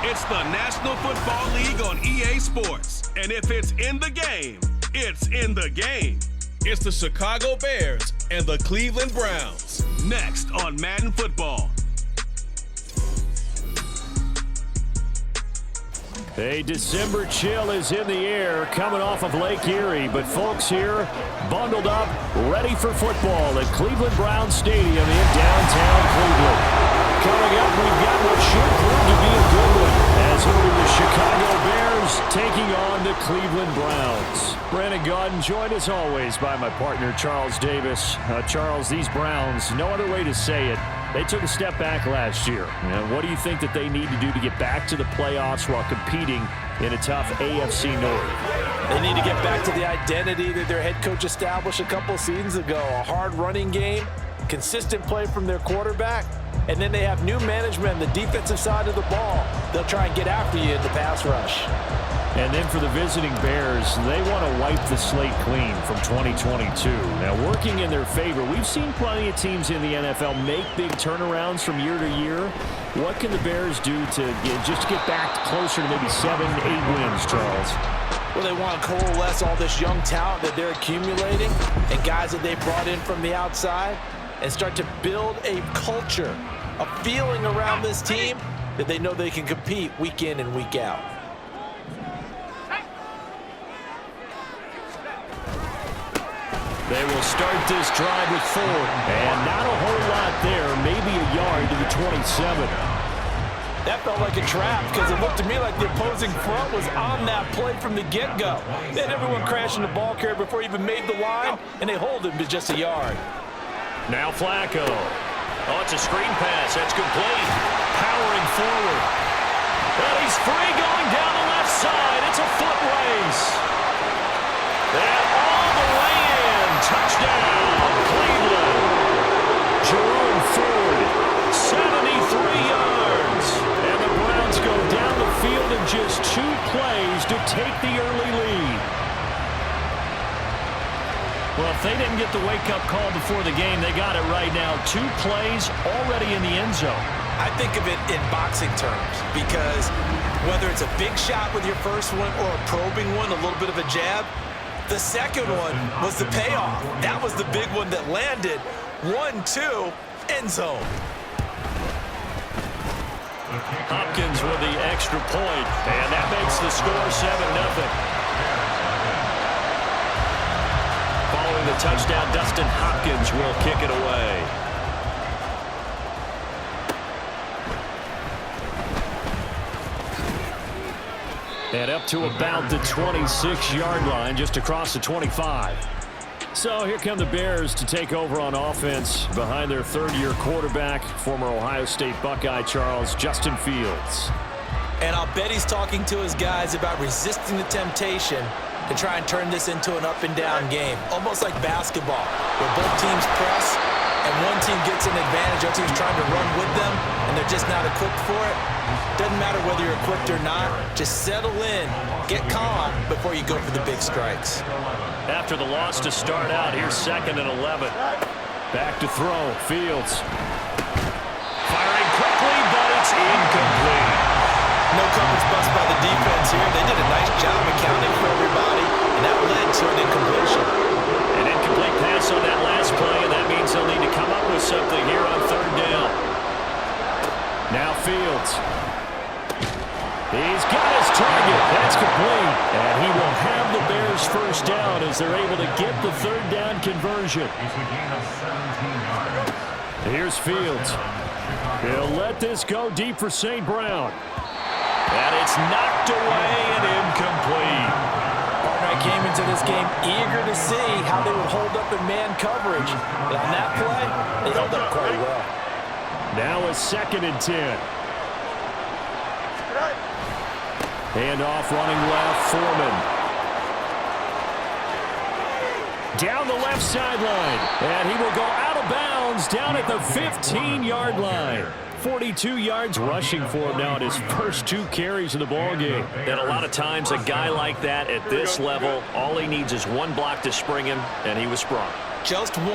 It's the National Football League on EA Sports. And if it's in the game, it's in the game. It's the Chicago Bears and the Cleveland Browns. Next on Madden Football. A December chill is in the air coming off of Lake Erie, but folks here bundled up, ready for football at Cleveland Browns Stadium in downtown Cleveland. Coming up, we've got what should prove to be a good one as it'll be the Chicago Bears taking on the Cleveland Browns. Brandon Gaudin joined as always by my partner Charles Davis. Charles, these Browns, no other way to say it, they took a step back last year. What do you think that they need to do to get back to the playoffs while competing in a tough AFC North? They need to get back to the identity that their head coach established a couple seasons ago. A hard running game, consistent play from their quarterback, and then they have new management on the defensive side of the ball. They'll try and get after you in the pass rush. And then for the visiting Bears, they want to wipe the slate clean from 2022. Now, working in their favor, we've seen plenty of teams in the NFL make big turnarounds from year to year. What can the Bears do to get back closer to maybe 7-8 wins, Charles? Well, they want to coalesce all this young talent that they're accumulating and guys that they brought in from the outside and start to build a culture, a feeling around this team that they know they can compete week in and week out. They will start this drive with 4, and not a whole lot there, maybe a yard to the 27. That felt like a trap because it looked to me like the opposing front was on that play from the get-go. They had everyone crashing the ball carrier before he even made the line, and they hold him to just a yard. Now Flacco. Oh, it's a screen pass. That's complete. Powering forward. And he's free going down the left side. It's a foot race. And all the way in. Touchdown, Cleveland. Jerome Ford, 73 yards. And the Browns go down the field in just 2 plays to take the early lead. Well, if they didn't get the wake-up call before the game, they got it right now. 2 plays already in the end zone. I think of it in boxing terms because whether it's a big shot with your first one or a probing one, a little bit of a jab, the second one was the payoff. That was the big one that landed. 1-2, end zone. Hopkins with the extra point, and that makes the score 7-0. Following the touchdown, Dustin Hopkins will kick it away. And up to about the 26-yard line, just across the 25. So here come the Bears to take over on offense behind their third-year quarterback, former Ohio State Buckeye Charles Justin Fields. And I'll bet he's talking to his guys about resisting the temptation to try and turn this into an up-and-down game, almost like basketball, where both teams press and one team gets an advantage, the other team's trying to run with them, and they're just not equipped for it. Doesn't matter whether you're equipped or not. Just settle in, get calm before you go for the big strikes. After the loss to start out, here's 2nd and 11. Back to throw, Fields. Firing quickly, but it's incomplete. No coverage bust by the defense here. They did a nice job accounting for everybody, and that led to an incompletion. An incomplete pass on that last play, and that means they'll need to come up with something here on 3rd down. Now Fields. He's got his target. That's complete. And he will have the Bears first down as they're able to get the 3rd down conversion. Here's Fields. He'll let this go deep for St. Brown. And it's knocked away and incomplete. I came into this game eager to see how they would hold up in man coverage. And on that play, they held up quite well. Now a 2nd and 10. Handoff running left, Foreman. Down the left sideline. And he will go out of bounds down at the 15-yard line. 42 yards rushing for him now at his first 2 carries of the ballgame. And a lot of times a guy like that at this level, all he needs is 1 block to spring him, and he was sprung. Just 1,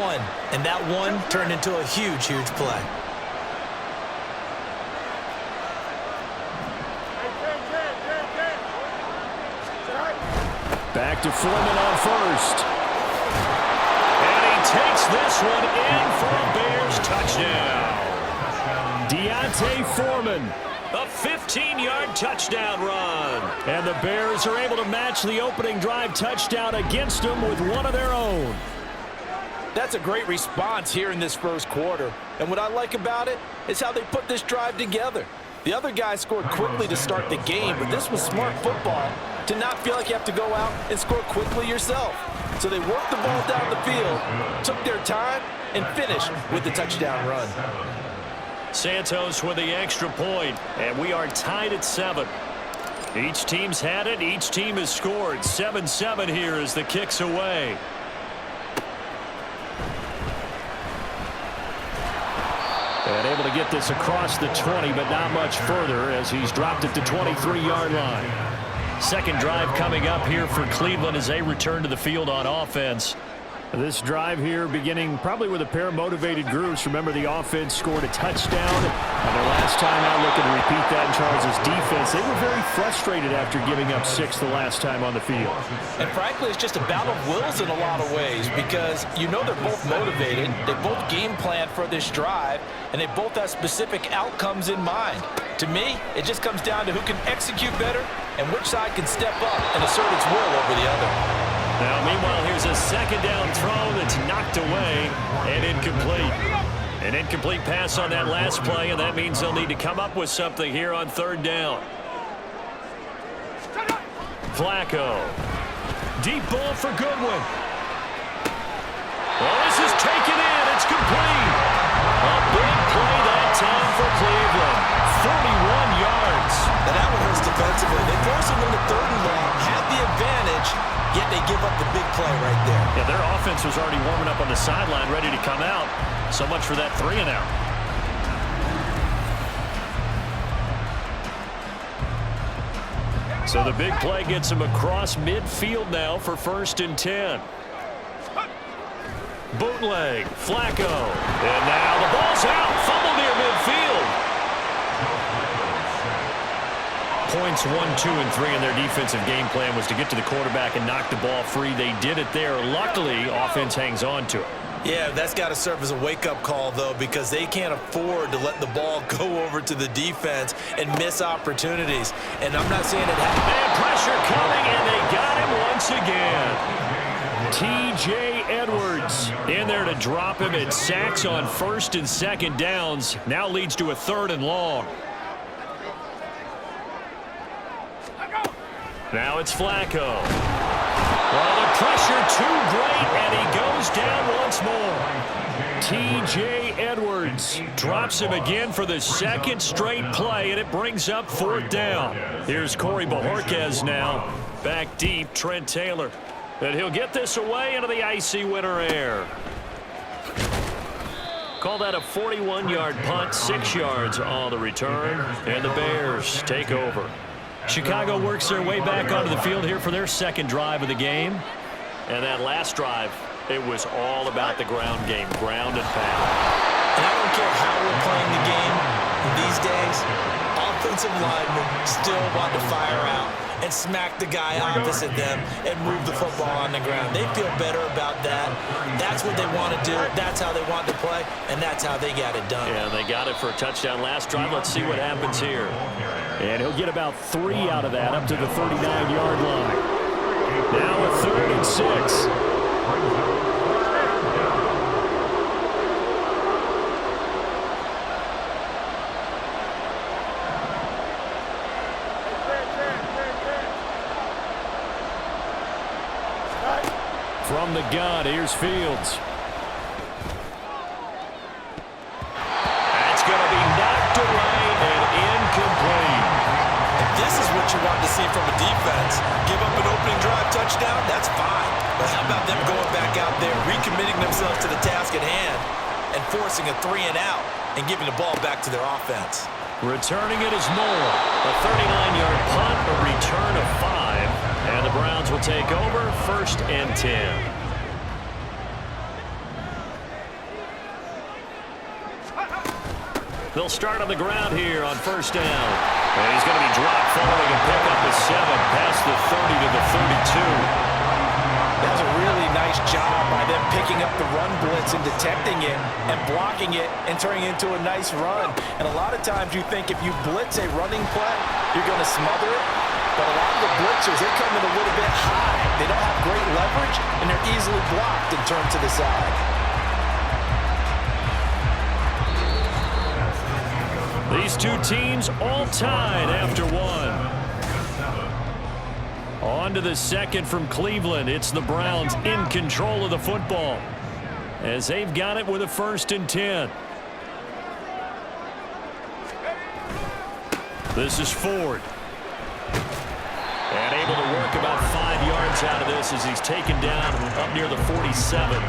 and that 1 turned into a huge, huge play. Back to Foreman on first. And he takes this one in for a Bears touchdown. Deontay Foreman. A 15-yard touchdown run. And the Bears are able to match the opening drive touchdown against them with one of their own. That's a great response here in this first quarter. And what I like about it is how they put this drive together. The other guys scored quickly to start the game, but this was smart football to not feel like you have to go out and score quickly yourself. So they worked the ball down the field, took their time, and finished with the touchdown run. Santos with the extra point, and we are tied at 7. Each team's had it. Each team has scored. 7-7 here as the kick's away. And able to get this across the 20, but not much further as he's dropped at the 23-yard line. Second drive coming up here for Cleveland as they return to the field on offense. This drive here beginning probably with a pair of motivated groups. Remember, the offense scored a touchdown. And their last time out looking to repeat that in Charles' defense. They were very frustrated after giving up 6 the last time on the field. And frankly, it's just a battle of wills in a lot of ways because you know they're both motivated. They both game plan for this drive, and they both have specific outcomes in mind. To me, it just comes down to who can execute better and which side can step up and assert its will over the other. Now, meanwhile, here's a second down throw that's knocked away and incomplete. An incomplete pass on that last play, and that means they'll need to come up with something here on third down. Flacco. Deep ball for Goodwin. Well, this is taken in. It's complete. A big play that time for Cleveland. 41 yards. And that one hurts defensively. They force him into third and long, have the advantage, yet they give up the big play right there. Yeah, their offense was already warming up on the sideline, ready to come out. So much for that 3-and-out. So the big play gets him across midfield now for 1st and 10. Bootleg, Flacco. And now the ball's out. Fumble near midfield. Points 1, 2, and 3 in their defensive game plan was to get to the quarterback and knock the ball free. They did it there. Luckily, offense hangs on to it. Yeah, that's got to serve as a wake-up call, though, because they can't afford to let the ball go over to the defense and miss opportunities. And I'm not saying it happened. And pressure coming, and they got him once again. T.J. Edwards in there to drop him. It sacks on 1st and 2nd downs. Now leads to a 3rd and long. Now it's Flacco. Well, the pressure too great, and he goes down once more. T.J. Edwards drops him again for the 2nd straight play, and it brings up 4th down. Here's Corey Bojorquez now. Back deep, Trent Taylor. And he'll get this away into the icy winter air. Call that a 41-yard punt, 6 yards on the return, and the Bears take over. Chicago works their way back onto the field here for their 2nd drive of the game. And that last drive, it was all about the ground game, ground and pound. And I don't care how we're playing the game these days, offensive linemen still want to fire out and smack the guy opposite them and move the football on the ground. They feel better about that. That's what they want to do. That's how they want to play, and that's how they got it done. Yeah, they got it for a touchdown last drive. Let's see what happens here. And he'll get about 3 out of that up to the 39-yard line. Now a 3rd and 6. From the gun, here's Fields. That's going to be knocked away and incomplete. And this is what you want to see from a defense. Give up an opening drive touchdown, that's fine. But how about them going back out there, recommitting themselves to the task at hand, and forcing a 3-and-out and giving the ball back to their offense. Returning it is Moore. A 39-yard punt, a return of 5. And the Browns will take over 1st and 10. They'll start on the ground here on 1st down. And he's going to be dropped following a pickup of 7 past the 30 to the 32. nice job by them picking up the run blitz and detecting it and blocking it and turning it into a nice run. And a lot of times you think if you blitz a running play, you're going to smother it. But a lot of the blitzers, they come in a little bit high. They don't have great leverage, and they're easily blocked and turned to the side. These two teams all tied after one. On to the second from Cleveland. It's the Browns in control of the football as they've got it with a 1st and 10. This is Ford. And able to work about 5 yards out of this as he's taken down up near the 47.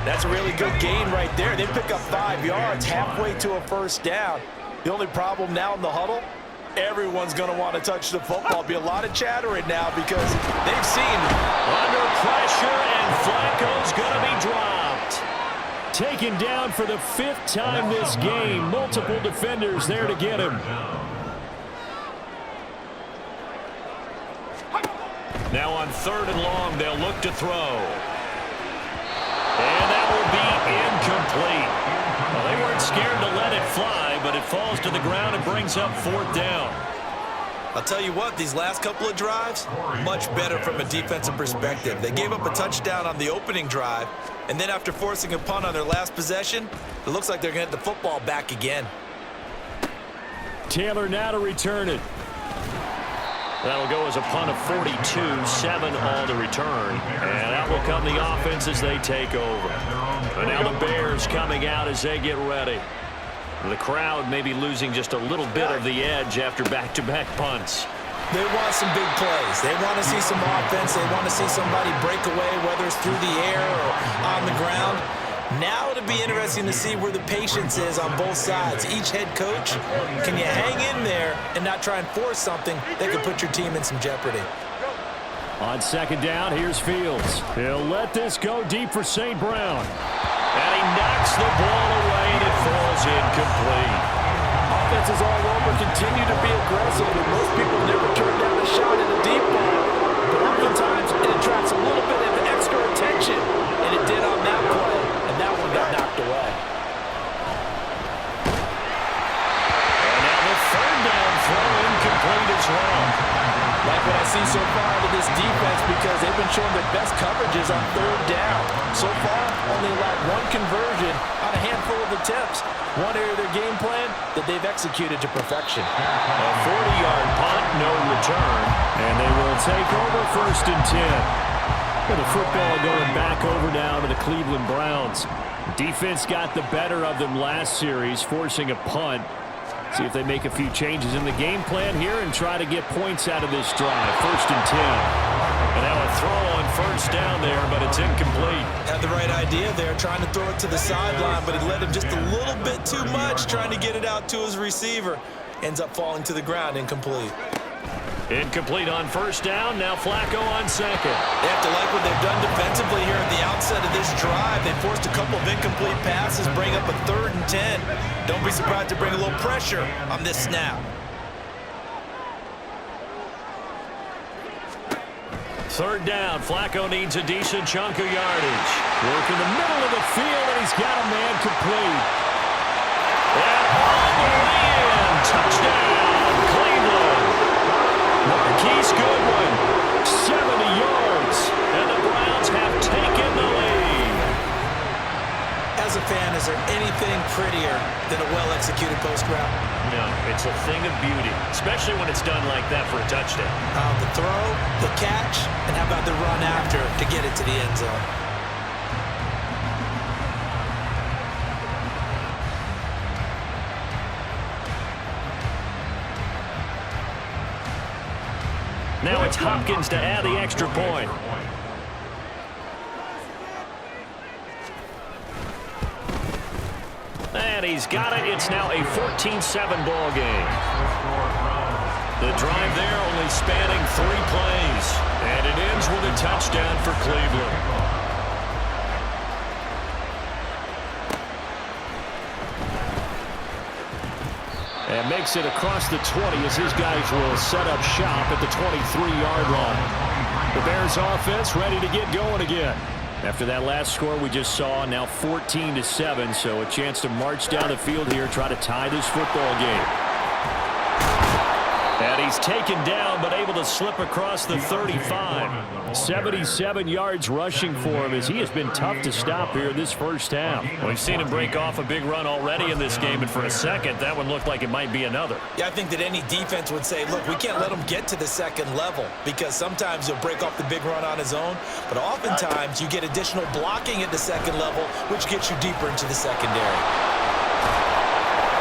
That's a really good gain right there. They pick up 5 yards halfway to a 1st down. The only problem now in the huddle, everyone's going to want to touch the football. Be a lot of chattering now because they've seen under pressure, and Flacco's going to be dropped. Taken down for the 5th time this game. Multiple defenders there to get him. Now on 3rd and long, they'll look to throw. And that will be incomplete. Well, they weren't scared to let it fly, but it falls to the ground and brings up 4th down. I'll tell you what, these last couple of drives, much better from a defensive perspective. They gave up a touchdown on the opening drive, and then after forcing a punt on their last possession, it looks like they're going to get the football back again. Taylor now to return it. That'll go as a punt of 42, 7 all to return. And out will come the offense as they take over. And now the Bears coming out as they get ready. The crowd may be losing just a little bit of the edge after back-to-back punts. They want some big plays. They want to see some offense. They want to see somebody break away, whether it's through the air or on the ground. Now it'll be interesting to see where the patience is on both sides. Each head coach, can you hang in there and not try and force something that could put your team in some jeopardy? On 2nd down, here's Fields. He'll let this go deep for St. Brown. And he knocks the ball away, and it falls incomplete. Offenses all over continue to be aggressive, and most people never turn down a shot at a deep ball. But oftentimes, it attracts a little bit of extra attention, and it did on that play, and that one got knocked away. And now the 3rd down throw incomplete as well. Like what I see so far out of this defense, because they've been showing their best coverages on 3rd down. So far, only allowed 1 conversion on a handful of attempts. One area of their game plan that they've executed to perfection. A 40-yard punt, no return. And they will take over 1st and 10. With the football going back over now to the Cleveland Browns. Defense got the better of them last series, forcing a punt. See if they make a few changes in the game plan here and try to get points out of this drive. 1st and 10. And now a throw on 1st down there, but it's incomplete. Had the right idea there, trying to throw it to the sideline, but he led him just a little bit too much, trying to get it out to his receiver. Ends up falling to the ground, incomplete. Incomplete on 1st down. Now Flacco on 2nd. They have to like what they've done defensively here at the outset of this drive. They forced a couple of incomplete passes, bring up a 3rd and 10. Don't be surprised to bring a little pressure on this snap. 3rd down. Flacco needs a decent chunk of yardage. Work in the middle of the field, and he's got a man complete. And all the way in. Touchdown, Cleveland. Marquise Goodwin, 70 yards, and the Browns have taken the lead. As a fan, is there anything prettier than a well-executed post route? No, it's a thing of beauty, especially when it's done like that for a touchdown. The throw, the catch, and how about the run after to get it to the end zone? Now it's Hopkins to add the extra point. And he's got it. It's now a 14-7 ball game. The drive there only spanning 3 plays. And it ends with a touchdown for Cleveland. And makes it across the 20 as his guys will set up shop at the 23-yard line. The Bears offense ready to get going again. After that last score we just saw, now 14-7, so a chance to march down the field here, try to tie this football game. And he's taken down, but able to slip across the 35. 77 yards rushing for him as he has been tough to stop here in this first half. We've seen him break off a big run already in this game, and for a second, that one looked like it might be another. Yeah, I think that any defense would say, look, we can't let him get to the second level because sometimes he'll break off the big run on his own, but oftentimes you get additional blocking at the second level, which gets you deeper into the secondary.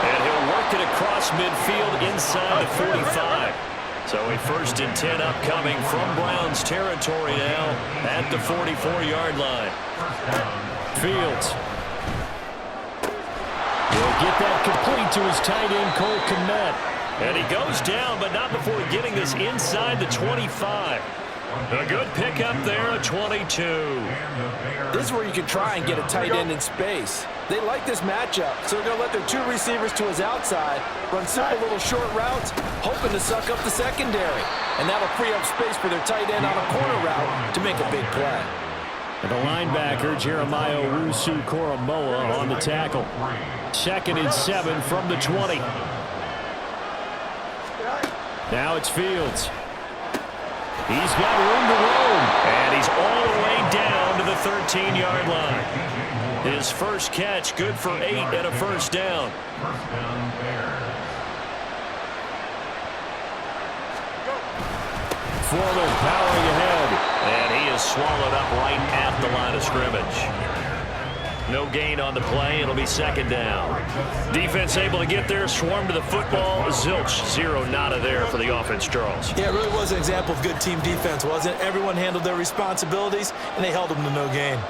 And he'll work it across midfield inside the 45. So a 1st and 10 upcoming from Browns territory now at the 44-yard line. Fields. He'll get that complete to his tight end, Cole Kmet. And he goes down, but not before getting this inside the 25. A good pickup there at 22. This is where you can try and get a tight end in space. They like this matchup, so they're going to let their 2 receivers to his outside, run simple little short routes, hoping to suck up the secondary. And that'll free up space for their tight end on a corner route to make a big play. And the linebacker, Jeremiah Owusu-Koramoah, on the tackle. 2nd and 7 from the 20. Now it's Fields. He's got room to roam. And he's all the way down to the 13-yard line. His first catch, good for 8 and a first down. Foreman powering ahead. And he is swallowed up right at the line of scrimmage. No gain on the play. It'll be 2nd down. Defense able to get there, swarm to the football. Zilch, 0 nada there for the offense, Charles. Yeah, it really was an example of good team defense, wasn't it? Everyone handled their responsibilities, and they held them to no gain.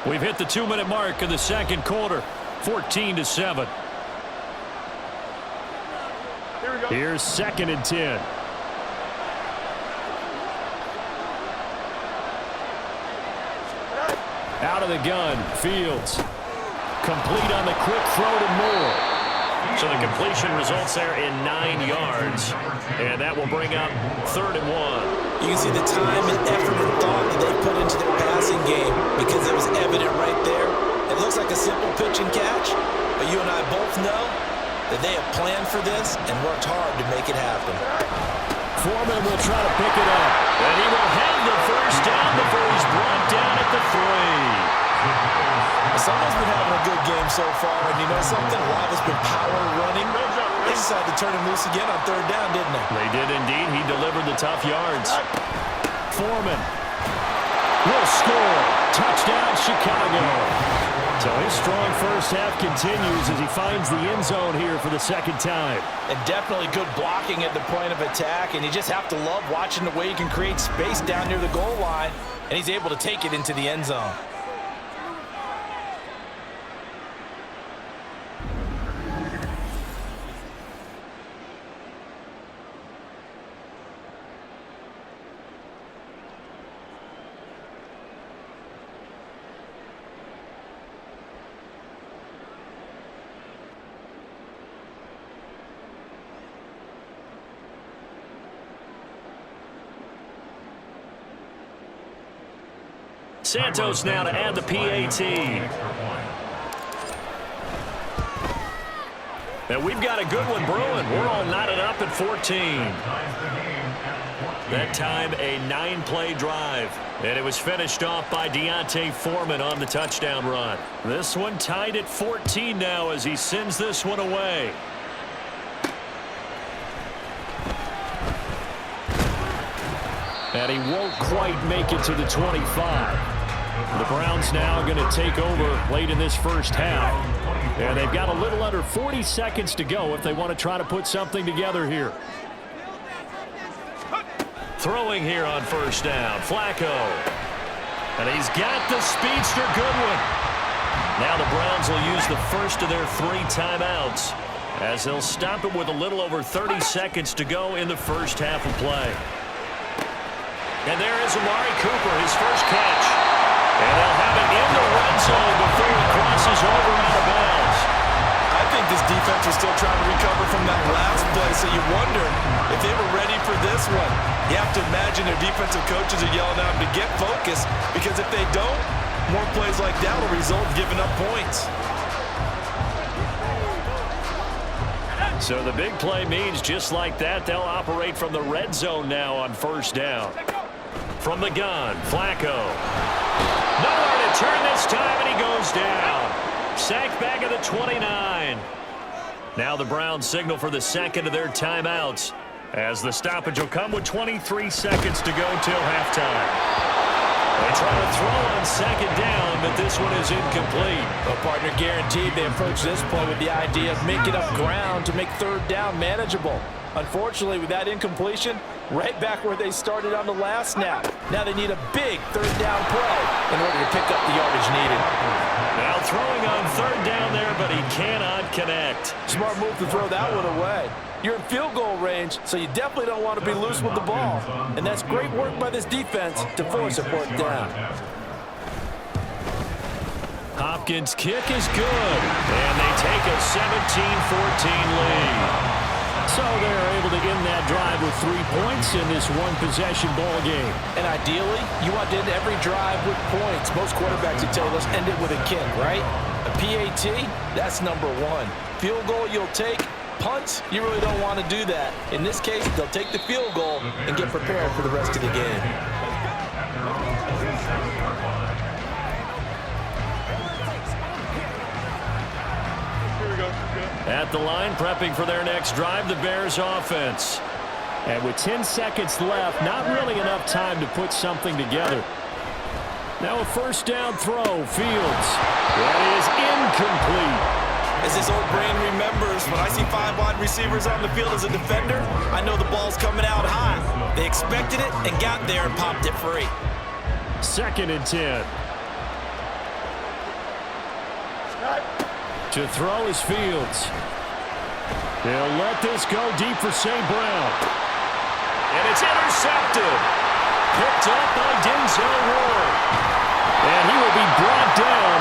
We've hit the 2-minute mark in the second quarter. 14-7. Here's 2nd and 10. Out of the gun, Fields. Complete on the quick throw to Moore. So the completion results there in 9 yards. And that will bring up 3rd and 1. You can see the time and effort and thought that they put into their passing game because it was evident right there. It looks like a simple pitch and catch, but you and I both know that they have planned for this and worked hard to make it happen. Foreman will try to pick it up. And he will have the first down before he's brought down at the 3. Someone's been having a good game so far, and you know something? A lot of it's been power running. They decided to turn him loose again on 3rd down, didn't they? They did indeed. He delivered the tough yards. Foreman will score. Touchdown, Chicago. So his strong first half continues as he finds the end zone here for the 2nd time. And definitely good blocking at the point of attack, and you just have to love watching the way he can create space down near the goal line, and he's able to take it into the end zone. Santos now to add the PAT. And we've got a good one brewing. We're all knotted up at 14. That time a 9-play drive. And it was finished off by Deontay Foreman on the touchdown run. This one tied at 14 now as he sends this one away. And he won't quite make it to the 25. The Browns now going to take over late in this first half. And they've got a little under 40 seconds to go if they want to try to put something together here. Throwing here on 1st down, Flacco. And he's got the speedster Goodwin. Now the Browns will use the first of their 3 timeouts as they'll stop it with a little over 30 seconds to go in the first half of play. And there is Amari Cooper, his first catch. And they'll have it in the red zone before he crosses over out of bounds. I think this defense defense was still trying to recover from that last play, so you wonder if they were ready for this one. You have to imagine their defensive coaches are yelling at them to get focused, because if they don't, more plays like that will result in giving up points. So the big play means just like that, they'll operate from the red zone now on first down. From the gun, Flacco. Nowhere to turn this time, and he goes down. Sacked back at the 29. Now the Browns signal for the second of their timeouts, as the stoppage will come with 23 seconds to go till halftime. They try to throw on second down, but this one is incomplete. Well, partner, guaranteed they approach this play with the idea of making up ground to make third down manageable. Unfortunately, with that incompletion, right back where they started on the last snap. Now they need a big third down play in order to pick up the yardage needed. Now throwing on third down there, but he cannot connect. Smart move to throw that one away. You're in field goal range, so you definitely don't want to be loose with the ball. And that's great work by this defense to force a fourth down. Hopkins' kick is good, and they take a 17-14 lead. So they're able to end that drive with 3 points in this one-possession ball game. And ideally, you want to end every drive with points. Most quarterbacks would tell you, let's end it with a kick, right? A PAT, that's number one. Field goal you'll take. Punts, you really don't want to do that. In this case, they'll take the field goal and get prepared for the rest of the game. At the line, prepping for their next drive, the Bears offense. And with 10 seconds left, not really enough time to put something together. Now a first down throw, Fields. That is incomplete. As this old brain remembers, when I see 5 wide receivers on the field as a defender, I know the ball's coming out high. They expected it and got there and popped it free. 2nd and 10. To throw is Fields. They'll let this go deep for St. Brown. And it's intercepted. Picked up by Denzel Ward. And he will be brought down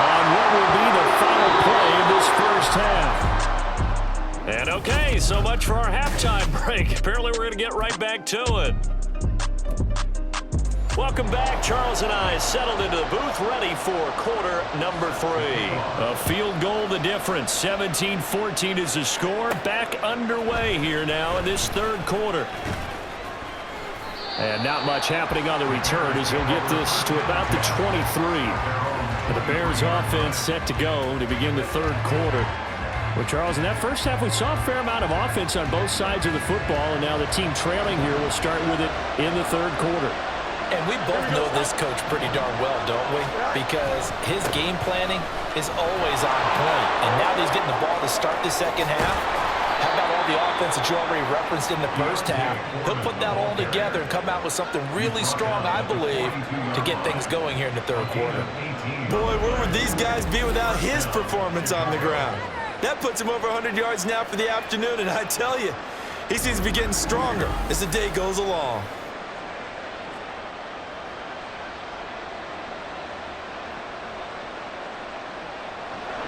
on what will be the final play of this first half. And okay, so much for our halftime break. Apparently we're going to get right back to it. Welcome back. Charles and I settled into the booth, ready for quarter number 3. A field goal the difference. 17-14 is the score. Back underway here now in this third quarter. And not much happening on the return as he'll get this to about the 23. And the Bears offense set to go to begin the third quarter. Well, Charles, in that first half, we saw a fair amount of offense on both sides of the football, and now the team trailing here will start with it in the third quarter. And we both know this coach pretty darn well, don't we? Because his game planning is always on point. And now that he's getting the ball to start the second half, how about all the offense that you already referenced in the first half? He'll put that all together and come out with something really strong, I believe, to get things going here in the third quarter. Boy, where would these guys be without his performance on the ground? That puts him over 100 yards now for the afternoon, and I tell you, he seems to be getting stronger as the day goes along.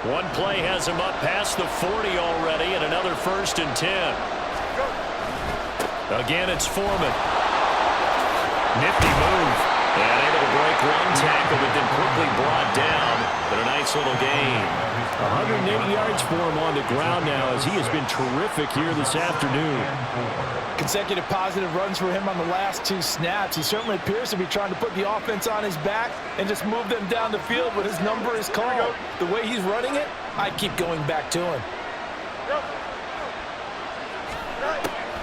One play has him up past the 40 already, and another 1st and 10. Again, it's Foreman. Nifty move. And able to break one tackle, but then quickly brought down. But a nice little gain. 180 yards for him on the ground now, as he has been terrific here this afternoon. Consecutive positive runs for him on the last 2 snaps. He certainly appears to be trying to put the offense on his back and just move them down the field when his number is called. The way he's running it, I'd keep going back to him.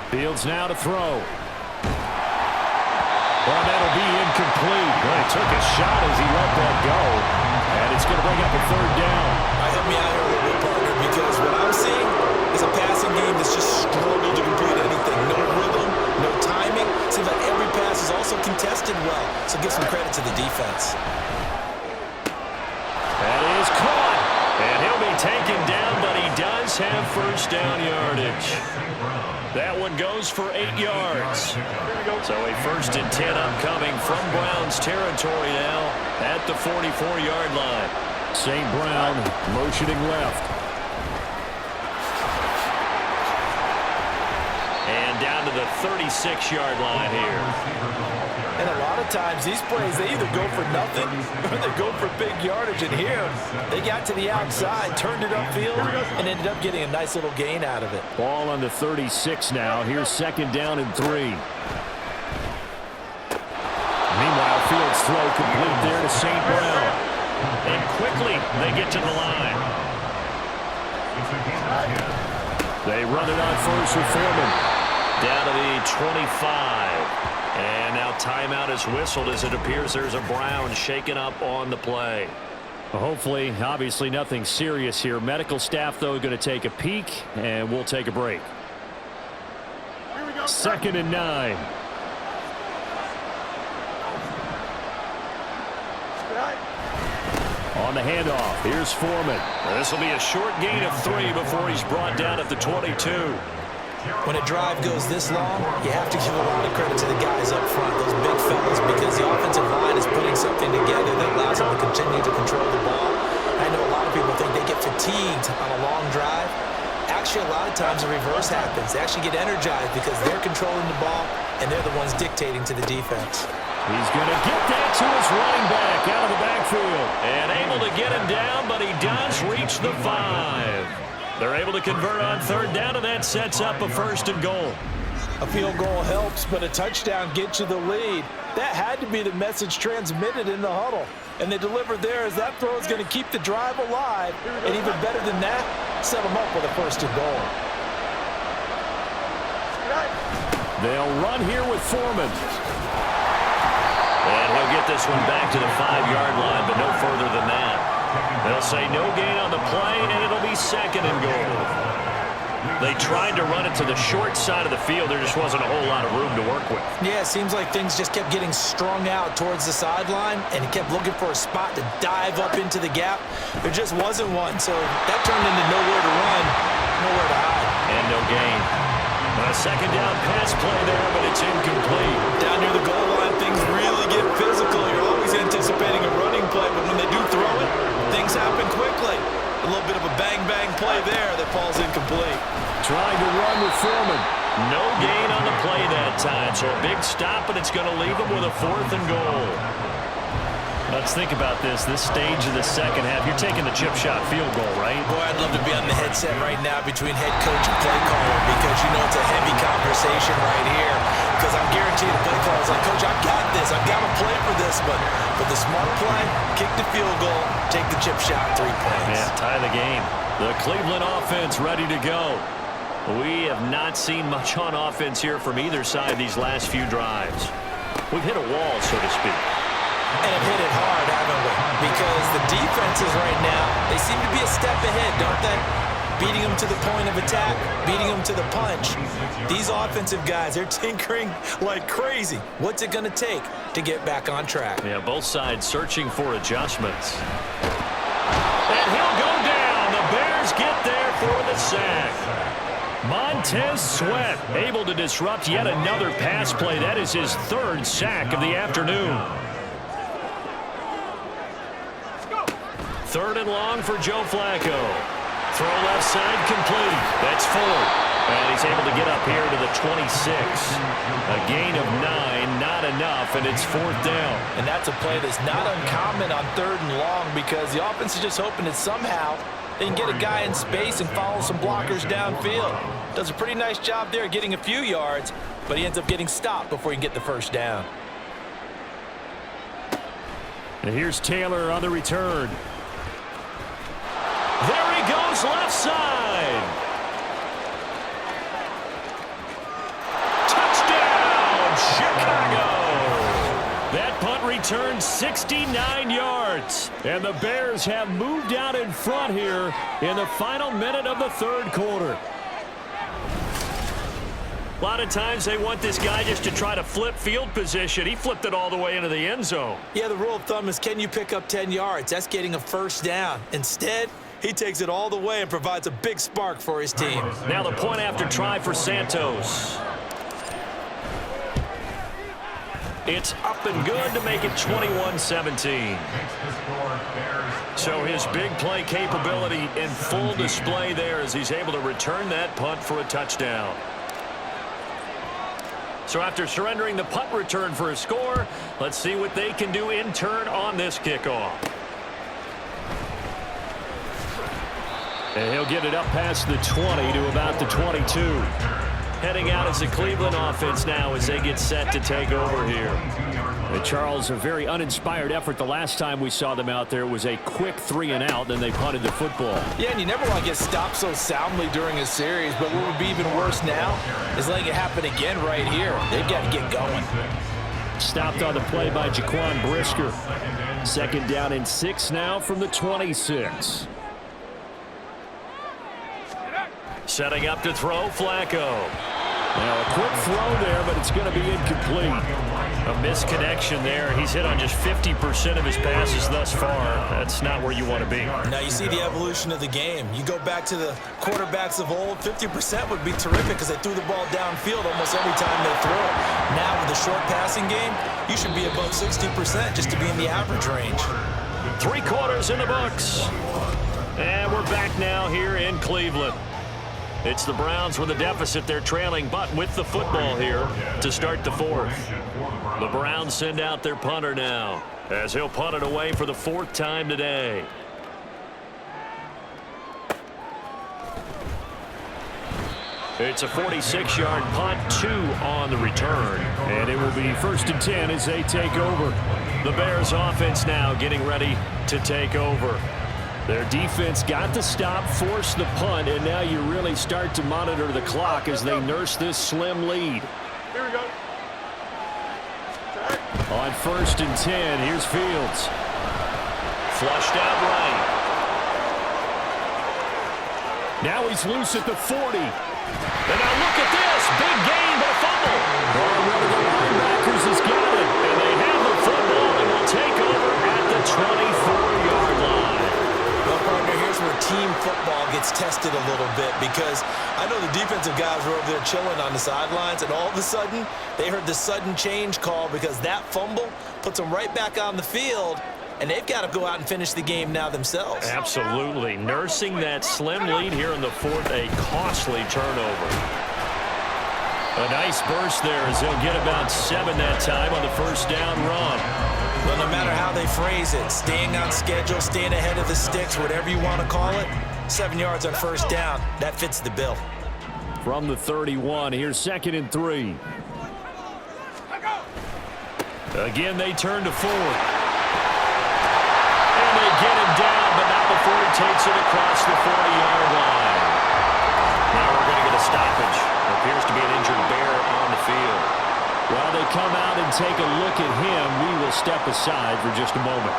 Fields now to throw. Well, that'll be incomplete. Well, he took a shot as he let that go. And it's going to bring up a third down. Help me out here a little bit, partner, because what I'm seeing is a passing game that's just struggled to complete anything. No rhythm, no timing. Seems like every pass is also contested well. So give some credit to the defense. That is caught. And he'll be taken down, but he does have first down yardage. That one goes for 8 yards. So a 1st and 10 upcoming from Browns territory now at the 44-yard line. St. Brown motioning left. 36-yard line here. And a lot of times these plays, they either go for nothing or they go for big yardage. And here, they got to the outside, turned it upfield, and ended up getting a nice little gain out of it. Ball on the 36 now. Here's 2nd down and 3. Meanwhile, Fields' throw complete there to St. Brown. And quickly, they get to the line. They run it on first with Foreman. Down to the 25. And now timeout is whistled as it appears there's a Brown shaken up on the play. Hopefully, obviously nothing serious here. Medical staff, though, going to take a peek, and we'll take a break. 2nd and 9. On the handoff, here's Foreman. This will be a short gain of 3 before he's brought down at the 22. When a drive goes this long, you have to give a lot of credit to the guys up front, those big fellas, because the offensive line is putting something together that allows them to continue to control the ball. I know a lot of people think they get fatigued on a long drive. Actually, a lot of times the reverse happens. They actually get energized because they're controlling the ball, and they're the ones dictating to the defense. He's going to get that to his running back out of the backfield. And able to get him down, but he does reach the 5. They're able to convert on 3rd down, and that sets up a 1st and goal. A field goal helps, but a touchdown gets you the lead. That had to be the message transmitted in the huddle. And they delivered there as that throw is going to keep the drive alive. And even better than that, set them up with a 1st and goal. They'll run here with Foreman. And he'll get this one back to the 5-yard line, but no further than that. They'll say no gain on the play, and it'll be 2nd and goal. They tried to run it to the short side of the field. There just wasn't a whole lot of room to work with. Yeah, it seems like things just kept getting strung out towards the sideline, and he kept looking for a spot to dive up into the gap. There just wasn't one, so that turned into nowhere to run, nowhere to hide. And no gain. A 2nd down pass play there, but it's incomplete. Down near the goal line, things really get physical. You're always anticipating a running play, but when they do throw it, things happen quickly. A little bit of a bang-bang play there that falls incomplete. Trying to run with Foreman. No gain on the play that time, so a big stop, and it's going to leave them with a 4th and goal. Let's think about this stage of the 2nd half. You're taking the chip shot field goal, right? Boy, I'd love to be on the headset right now between head coach and play caller because you know it's a heavy conversation right here. Because I'm guaranteed the play caller's like, Coach, I've got this. I've got to play for this. But the smart play, kick the field goal, take the chip shot, 3 points. Yeah, tie the game. The Cleveland offense ready to go. We have not seen much on offense here from either side these last few drives. We've hit a wall, so to speak. And have hit it hard, haven't we? Because the defenses right now, they seem to be a step ahead, don't they? Beating them to the point of attack, beating them to the punch. These offensive guys, they're tinkering like crazy. What's it going to take to get back on track? Yeah, both sides searching for adjustments. And he'll go down. The Bears get there for the sack. Montez Sweat able to disrupt yet another pass play. That is his 3rd sack of the afternoon. 3rd and long for Joe Flacco. Throw left side complete. That's Fuller. And he's able to get up here to the 26. A gain of 9, not enough, and it's 4th down. And that's a play that's not uncommon on 3rd and long because the offense is just hoping that somehow they can get a guy in space and follow some blockers downfield. Does a pretty nice job there getting a few yards, but he ends up getting stopped before he can get the 1st down. And here's Taylor on the return. There he goes left side. Touchdown, Chicago. That punt returned 69 yards. And the Bears have moved out in front here in the final minute of the 3rd quarter. A lot of times they want this guy just to try to flip field position. He flipped it all the way into the end zone. Yeah, the rule of thumb is can you pick up 10 yards? That's getting a 1st down. Instead, he takes it all the way and provides a big spark for his team. Now the point after try for Santos. It's up and good to make it 21-17. So his big play capability in full display there as he's able to return that punt for a touchdown. So after surrendering the punt return for a score, let's see what they can do in turn on this kickoff. And he'll get it up past the 20 to about the 22. Heading out as the Cleveland offense now as they get set to take over here. And Charles, a very uninspired effort the last time we saw them out there was a quick 3 and out, then they punted the football. Yeah, and you never want to get stopped so soundly during a series, but what would be even worse now is letting it happen again right here. They've got to get going. Stopped on the play by Jaquan Brisker. 2nd down and 6 now from the 26. Setting up to throw, Flacco. Now a quick throw there, but it's going to be incomplete. A misconnection there. He's hit on just 50% of his passes thus far. That's not where you want to be. Now you see the evolution of the game. You go back to the quarterbacks of old, 50% would be terrific because they threw the ball downfield almost every time they threw it. Now with the short passing game, you should be above 60% just to be in the average range. 3 quarters in the books. And we're back now here in Cleveland. It's the Browns with a deficit. They're trailing, but with the football here to start the 4th. The Browns send out their punter now as he'll punt it away for the 4th time today. It's a 46-yard punt, 2 on the return. And it will be 1st and 10 as they take over. The Bears offense now getting ready to take over. Their defense got the stop, forced the punt, and now you really start to monitor the clock as they nurse this slim lead. Here we go. On 1st and 10, here's Fields. Flushed out right. Now he's loose at the 40. And now look at this. Big gain, but a fumble. One of the linebackers has got it. And they have the football and will take over at the 24-yard line. Well, partner, here's where team football gets tested a little bit because I know the defensive guys were over there chilling on the sidelines, and all of a sudden, they heard the sudden change call because that fumble puts them right back on the field, and they've got to go out and finish the game now themselves. Absolutely. Nursing that slim lead here in the 4th, a costly turnover. A nice burst there as they'll get about 7 that time on the 1st down run. Well, no matter how they phrase it, staying on schedule, staying ahead of the sticks, whatever you want to call it, 7 yards on 1st down, that fits the bill. From the 31, here's 2nd and 3. Again, they turn to 4. And they get him down, but not before he takes it across the 40-yard line. Now we're going to get a stoppage. There appears to be an injured Bear on the field. While they come out and take a look at him, we will step aside for just a moment.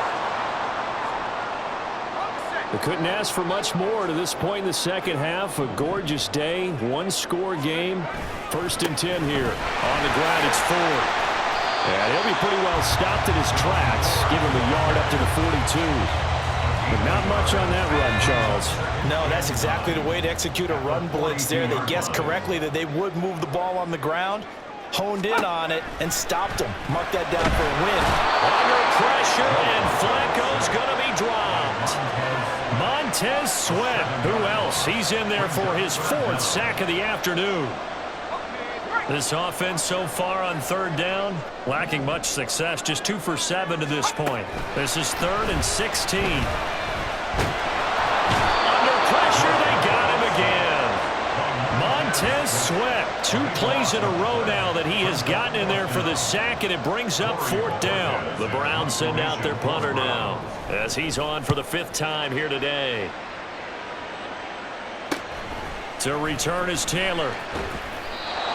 They couldn't ask for much more to this point in the second half. A gorgeous day, 1-score game. 1st and 10 here. On the ground, it's 4. And he'll be pretty well stopped in his tracks. Give him a yard up to the 42. But not much on that run, Charles. No, that's exactly the way to execute a run blitz there. They guessed correctly that they would move the ball on the ground, honed in on it, and stopped him. Mark that down for a win. Under pressure, and Flacco's going to be dropped. Montez Sweat, who else? He's in there for his 4th sack of the afternoon. This offense so far on 3rd down, lacking much success, just 2 for 7 to this point. This is 3rd and 16. Under pressure, they got him again. Montez Sweat, 2 plays in a row now that he has gotten in there for the sack, and it brings up 4th down. The Browns send out their punter now as he's on for the 5th time here today. To return is Taylor.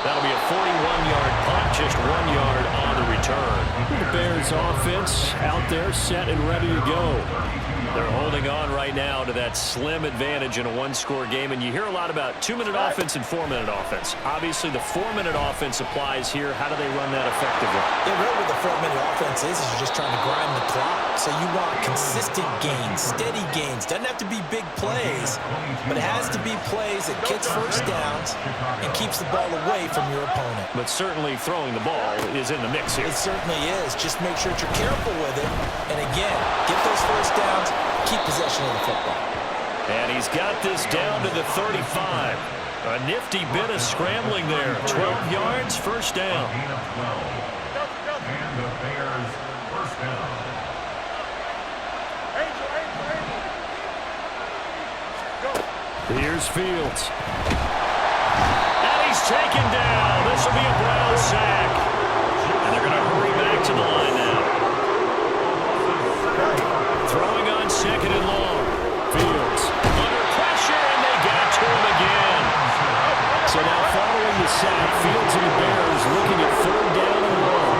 That'll be a 41-yard punt, just 1 yard on the return. The Bears offense out there set and ready to go. They're holding on right now to that slim advantage in a 1-score game, and you hear a lot about 2-minute offense and 4-minute offense. Obviously, the 4-minute offense applies here. How do they run that effectively? Yeah, really what the 4-minute offense is you're just trying to grind the clock. So you want consistent gains, steady gains. Doesn't have to be big plays, but it has to be plays that gets 1st downs and keeps the ball away from your opponent. But certainly throwing the ball is in the mix here. It certainly is. Just make sure that you're careful with it. And again, get those 1st downs, keep possession of the football. And he's got this down to the 35. A nifty bit of scrambling there. 12 yards, first down. And the Bears first down. Here's Fields. And he's taken down. This will be a Brown sack. And they're going to hurry back to the line now. Throwing on second and long. Fields under pressure, and they got to him again. So now following the sack, Fields and the Bears looking at third down and long.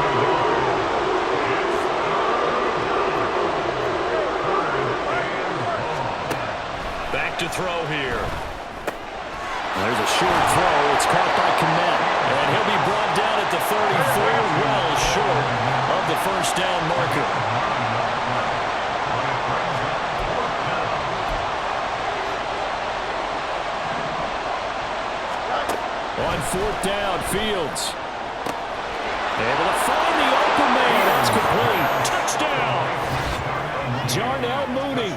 Back to throw here. There's a short throw. It's caught by Kmet. And he'll be brought down at the 34, well short of the first down marker. On fourth down, Fields. Able to find the open man. That's complete. Touchdown. Darnell Mooney.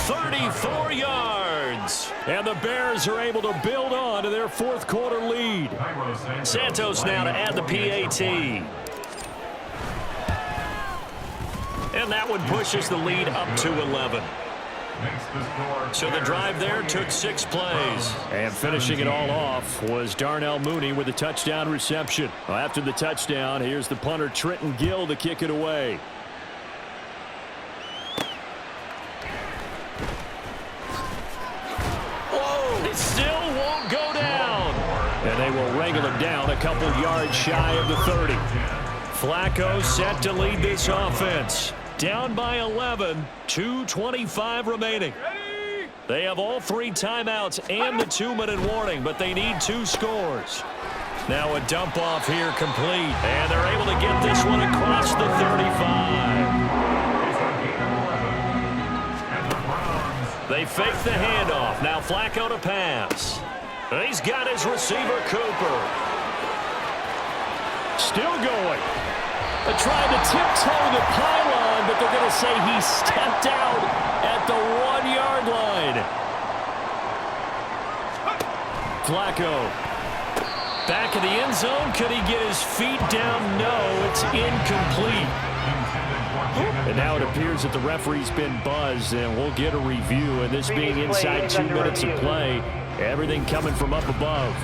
34 yards. And the Bears are able to build on to their fourth quarter lead. Santos now to add the PAT. And that one pushes the lead up to 11. So the drive there took 6 plays. And finishing it all off was Darnell Mooney with a touchdown reception. Well, after the touchdown, here's the punter Trenton Gill to kick it away. Whoa! It still won't go down. And they will wrangle him down a couple yards shy of the 30. Flacco set to lead this offense. Down by 11, 2:25 remaining. They have all 3 timeouts and the 2-minute warning, but they need 2 scores. Now a dump off here complete, and they're able to get this one across the 35. They fake the handoff. Now Flacco to pass. He's got his receiver, Cooper. Still going. They're trying to tiptoe the pylon, but they're going to say he stepped out at the 1-yard line. Flacco. Back of the end zone. Could he get his feet down? No, it's incomplete. And now it appears that the referee's been buzzed, and we'll get a review. And this being inside 2 minutes of play, everything coming from up above.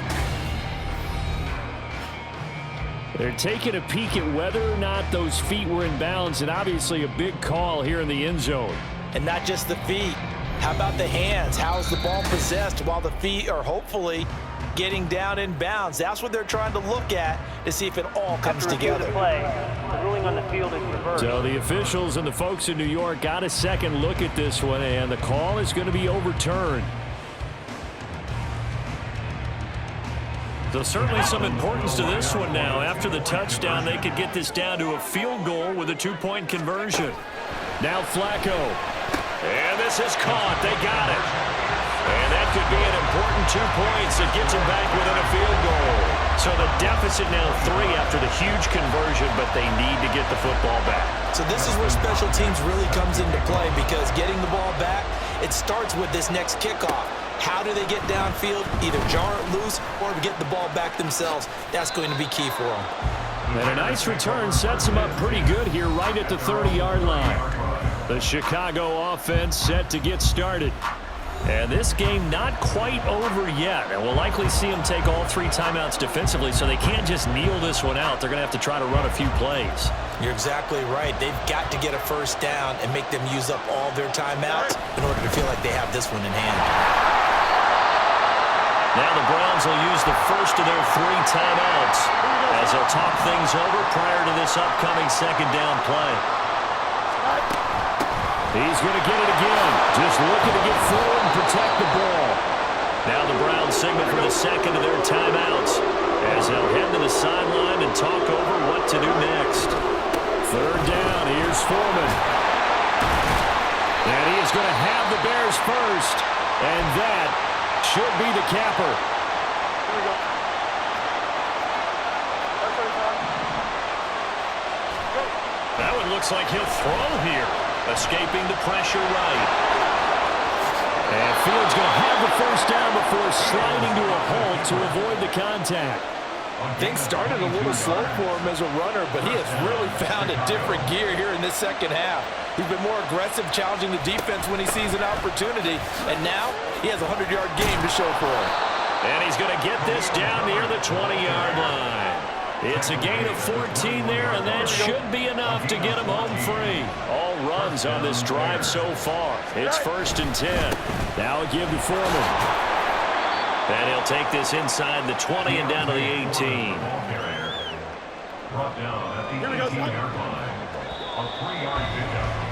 They're taking a peek at whether or not those feet were in bounds, and obviously a big call here in the end zone. And not just the feet. How about the hands? How's the ball possessed while the feet are hopefully getting down in bounds? That's what they're trying to look at to see if it all comes together. The play, the ruling on the field is reversed. So the officials and the folks in New York got a second look at this one, and the call is going to be overturned. So certainly some importance to this one now. After the touchdown, they could get this down to a field goal with a 2-point conversion. Now Flacco. And this is caught. They got it. And that could be an important 2 points that gets them back within a field goal. So the deficit now 3 after the huge conversion, but they need to get the football back. So this is where special teams really comes into play, because getting the ball back, it starts with this next kickoff. How do they get downfield? Either jar it loose or get the ball back themselves. That's going to be key for them. And a nice return sets them up pretty good here right at the 30-yard line. The Chicago offense set to get started. And this game not quite over yet. And we'll likely see them take all 3 timeouts defensively, so they can't just kneel this one out. They're going to have to try to run a few plays. You're exactly right. They've got to get a first down and make them use up all their timeouts in order to feel like they have this one in hand. Now the Browns will use the first of their 3 timeouts as they'll talk things over prior to this upcoming second down play. He's going to get it again. Just looking to get forward and protect the ball. Now the Browns signal for the second of their timeouts as they'll head to the sideline and talk over what to do next. Third down. Here's Foreman. And he is going to have the Bears first. And that should be the capper. That one looks like he'll throw here. Escaping the pressure right. And Fields going to have the first down before sliding to a halt to avoid the contact. Things started a little slow for him as a runner, but he has really found a different gear here in this second half. He's been more aggressive, challenging the defense when he sees an opportunity, and now he has a 100-yard game to show for it. And he's going to get this down near the 20-yard line. It's a gain of 14 there, and that should be enough to get him home free. All runs on this drive so far. It's 1st and 10. Now a give to Foreman. And he'll take this inside the 20 and down to the 18. Brought down at the 18-yard line. A 3-yard pickup.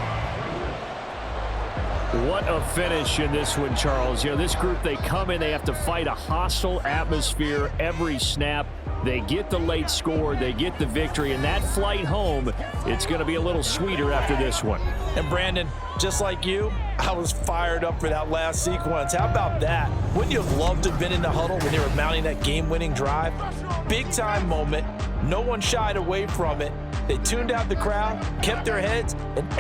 What a finish in this one, Charles. You know, this group, they come in, they have to fight a hostile atmosphere every snap. They get the late score, they get the victory, and that flight home, it's going to be a little sweeter after this one. And Brandon, just like you, I was fired up for that last sequence. How about that? Wouldn't you have loved to have been in the huddle when they were mounting that game-winning drive? Big-time moment. No one shied away from it. They tuned out the crowd, kept their heads, and